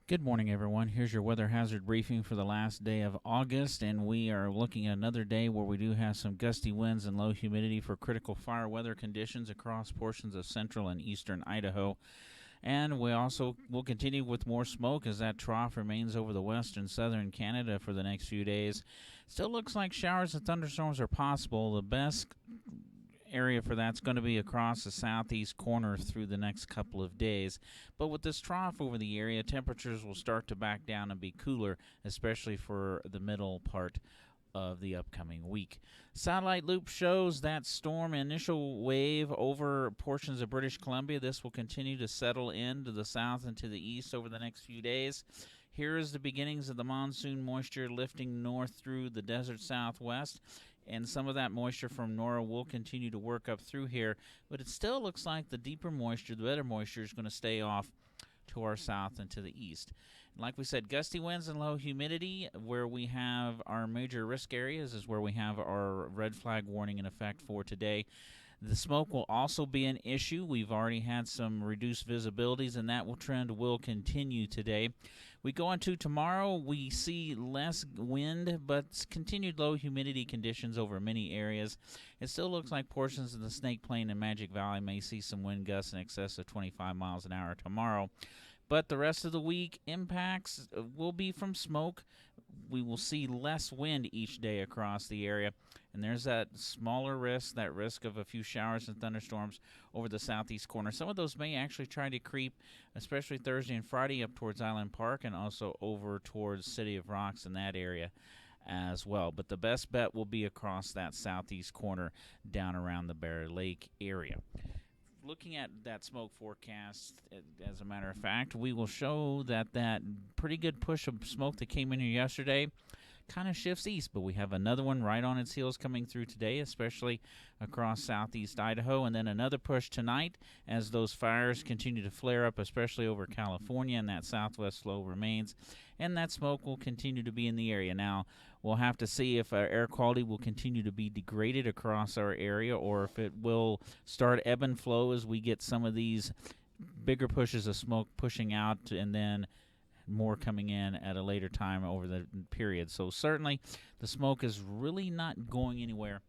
Good morning, everyone. Here's your weather hazard briefing for the last day of August, and we are looking at another day where we do have some gusty winds and low humidity for critical fire weather conditions across portions of central and eastern Idaho. And we also will continue with more smoke as that trough remains over the western southern Canada for the next few days. Still looks like showers and thunderstorms are possible. The best area for that's going to be across the southeast corner through the next couple of days. But with this trough over the area, temperatures will start to back down and be cooler, especially for the middle part of the upcoming week. Satellite loop shows that storm initial wave over portions of British Columbia. This will continue to settle in to the south and to the east over the next few days. Here is the beginnings of the monsoon moisture lifting north through the desert southwest, and some of that moisture from Nora will continue to work up through here, but it still looks like the deeper moisture, the better moisture, is going to stay off to our south and to the east. And like we said, gusty winds and low humidity. Where we have our major risk areas is where we have our red flag warning in effect for today. The smoke will also be an issue. We've already had some reduced visibilities, and that trend will continue today. We go into tomorrow, we see less wind, but continued low humidity conditions over many areas. It still looks like portions of the Snake Plain and Magic Valley may see some wind gusts in excess of 25 miles an hour tomorrow. But the rest of the week, impacts will be from smoke. We will see less wind each day across the area. And there's that smaller risk, that risk of a few showers and thunderstorms over the southeast corner. Some of those may actually try to creep, especially Thursday and Friday, up towards Island Park and also over towards City of Rocks in that area as well. But the best bet will be across that southeast corner down around the Bear Lake area. Looking at that smoke forecast, as a matter of fact, we will show that pretty good push of smoke that came in here yesterday kind of shifts east, but we have another one right on its heels coming through today, especially across southeast Idaho, and then another push tonight as those fires continue to flare up, especially over California, and that southwest flow remains, and that smoke will continue to be in the area. Now, we'll have to see if our air quality will continue to be degraded across our area or if it will start ebb and flow as we get some of these bigger pushes of smoke pushing out and then more coming in at a later time over the period. So certainly the smoke is really not going anywhere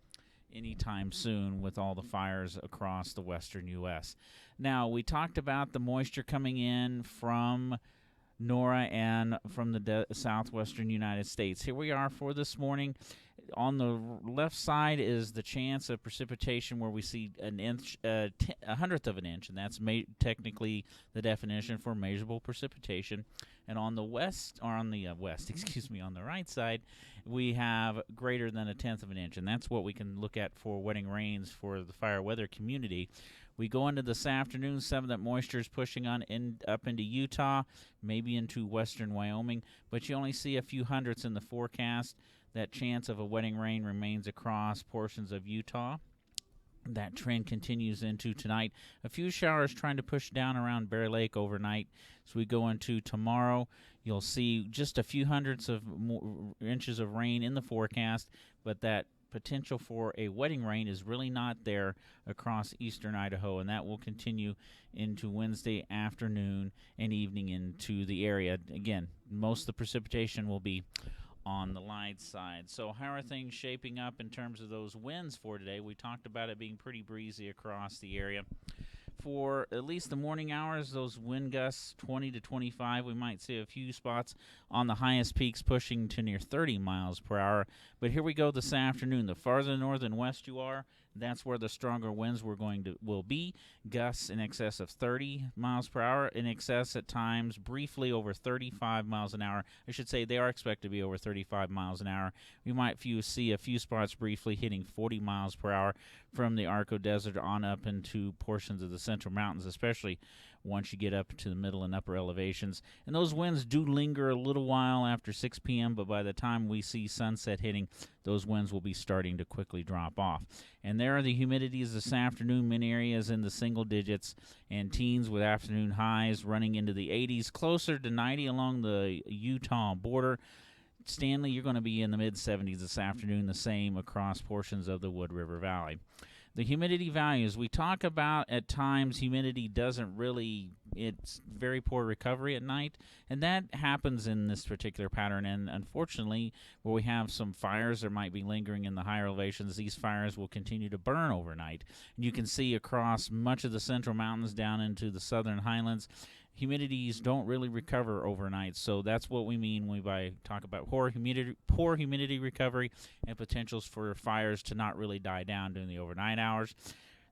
anytime soon with all the fires across the western U.S. Now, we talked about the moisture coming in from Nora and from the southwestern United States. Here we are for this morning. On the left side is the chance of precipitation where we see an inch, a hundredth of an inch, and that's technically the definition for measurable precipitation. And on the on the right side, we have greater than a tenth of an inch, and that's what we can look at for wetting rains for the fire weather community. We go into this afternoon, some of that moisture is pushing on up into Utah, maybe into western Wyoming, but you only see a few hundredths in the forecast. That chance of a wetting rain remains across portions of Utah. That trend continues into tonight. A few showers trying to push down around Bear Lake overnight. As we go into tomorrow, you'll see just a few hundredths of inches of rain in the forecast, but that potential for a wetting rain is really not there across eastern Idaho, and that will continue into Wednesday afternoon and evening into the area. Again, most of the precipitation will be on the light side. So how are things shaping up in terms of those winds for today? We talked about it being pretty breezy across the area. For at least the morning hours, those wind gusts 20 to 25. We might see a few spots on the highest peaks pushing to near 30 miles per hour. But here we go this afternoon. The farther north and west you are, that's where the stronger winds will be. Gusts in excess of 30 miles per hour, in excess at times briefly over 35 miles an hour. I should say they are expected to be over 35 miles an hour. We might see a few spots briefly hitting 40 miles per hour from the Arco Desert on up into portions of the Central Mountains, especially once you get up to the middle and upper elevations. And those winds do linger a little while after 6 p.m., but by the time we see sunset hitting, those winds will be starting to quickly drop off. And there are the humidities this afternoon, many areas in the single digits and teens with afternoon highs running into the 80s, closer to 90 along the Utah border. Stanley, you're going to be in the mid-70s this afternoon, the same across portions of the Wood River Valley. The humidity values, we talk about at times humidity doesn't really it's very poor recovery at night, and that happens in this particular pattern. And unfortunately, where we have some fires that might be lingering in the higher elevations, these fires will continue to burn overnight. And you can see across much of the central mountains down into the southern highlands, humidities don't really recover overnight. So that's what we mean when we talk about poor humidity recovery and potentials for fires to not really die down during the overnight hours.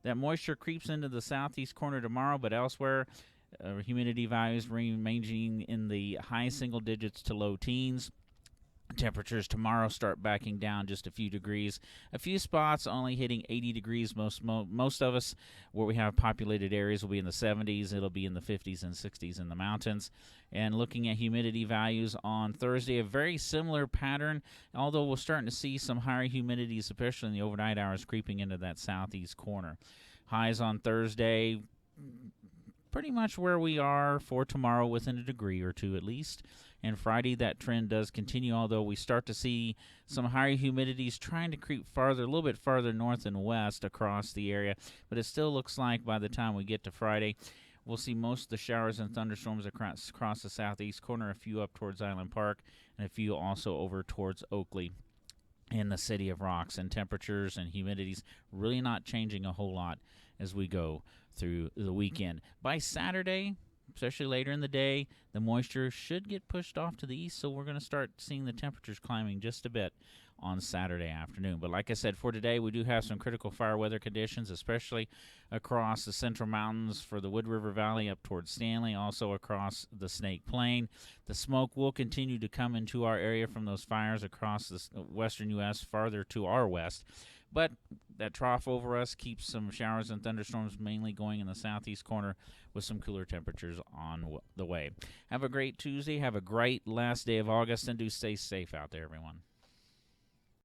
That moisture creeps into the southeast corner tomorrow, but elsewhere, humidity values ranging in the high single digits to low teens. Temperatures tomorrow start backing down just a few degrees. A few spots only hitting 80 degrees. Most of us, where we have populated areas, will be in the 70s. It'll be in the 50s and 60s in the mountains. And looking at humidity values on Thursday, a very similar pattern, although we're starting to see some higher humidities, especially in the overnight hours, creeping into that southeast corner. Highs on Thursday, pretty much where we are for tomorrow, within a degree or two at least. And Friday, that trend does continue, although we start to see some higher humidities trying to creep farther, a little bit farther north and west across the area. But it still looks like by the time we get to Friday, we'll see most of the showers and thunderstorms across the southeast corner, a few up towards Island Park, and a few also over towards Oakley in the City of Rocks. And temperatures and humidities really not changing a whole lot as we go through the weekend. By Saturday, especially later in the day, the moisture should get pushed off to the east, so we're going to start seeing the temperatures climbing just a bit on Saturday afternoon. But like I said, for today, we do have some critical fire weather conditions, especially across the central mountains for the Wood River Valley up towards Stanley, also across the Snake Plain. The smoke will continue to come into our area from those fires across the western U.S. farther to our west. But that trough over us keeps some showers and thunderstorms mainly going in the southeast corner with some cooler temperatures on the way. Have a great Tuesday. Have a great last day of August, and do stay safe out there, everyone.